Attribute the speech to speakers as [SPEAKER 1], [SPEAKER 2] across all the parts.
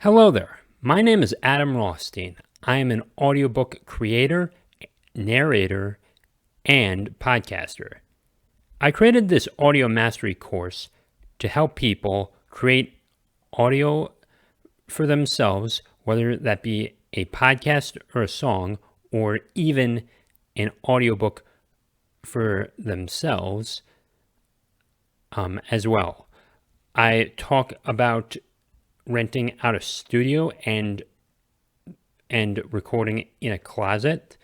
[SPEAKER 1] Hello there. My name is Adam Rothstein. I am an audiobook creator, narrator, and podcaster. I created this audio mastery course to help people create audio for themselves, whether that be a podcast or a song, or even an audiobook for themselves as well. I talk about renting out a studio and recording in a closet.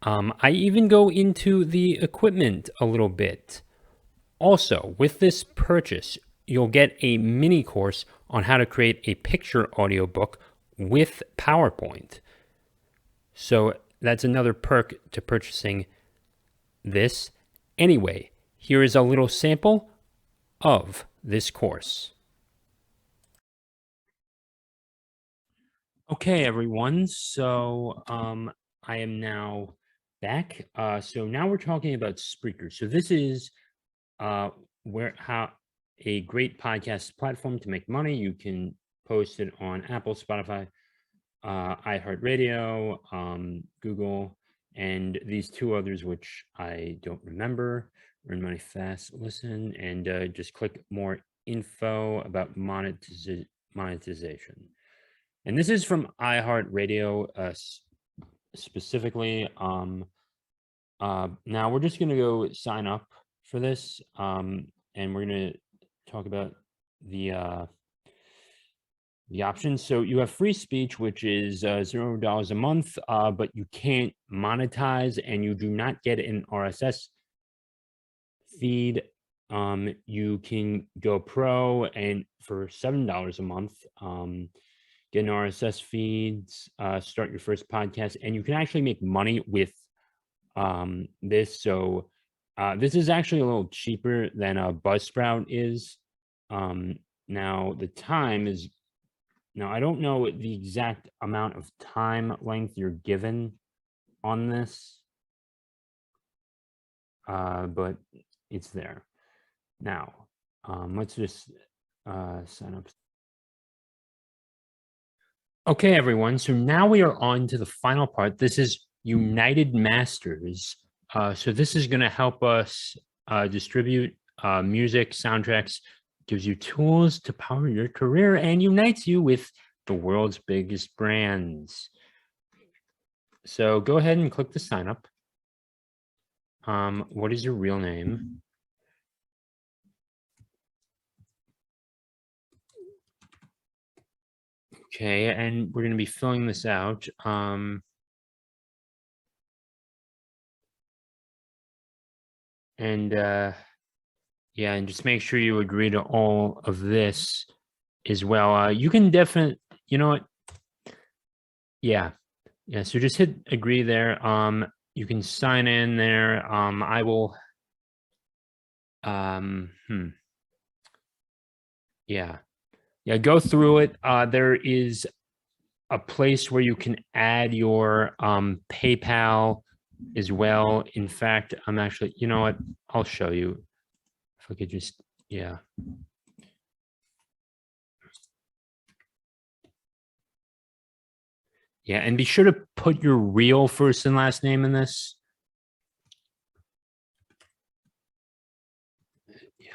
[SPEAKER 1] I even go into the equipment a little bit. Also, with this purchase, you'll get a mini course on how to create a picture audiobook with PowerPoint. So that's another perk to purchasing this. Anyway, here is a little sample of this course. Okay, everyone. So I am now back. So now we're talking about Spreaker. So this is how a great podcast platform to make money. You can post it on Apple, Spotify, iHeartRadio, Google, and these two others, which I don't remember. Earn money fast, listen, and just click more info about monetization. And this is from iHeartRadio specifically. Now we're just going to go sign up for this, and we're going to talk about the options. So you have free speech, which is $0 a month, but you can't monetize, and you do not get an RSS feed. You can go pro, and for $7 a month, get an RSS feeds, start your first podcast, and you can actually make money with this. So this is actually a little cheaper than a Buzzsprout is. Now the time is, now I don't know the exact amount of time length you're given on this, but it's there. Now, let's just sign up. Okay, everyone. So now we are on to the final part. This is United Masters. So this is going to help us distribute music, soundtracks, gives you tools to power your career, and unites you with the world's biggest brands. So go ahead and click the sign up. What is your real name? Okay, and we're going to be filling this out. Yeah, and just make sure you agree to all of this as well. You can definitely, you know what? Yeah. So just hit agree there. You can sign in there. I will, yeah. Go through it. There is a place where you can add your PayPal as well. In fact, I'm actually, you know what? I'll show you. If I could just, yeah. Yeah, and be sure to put your real first and last name in this. Yeah.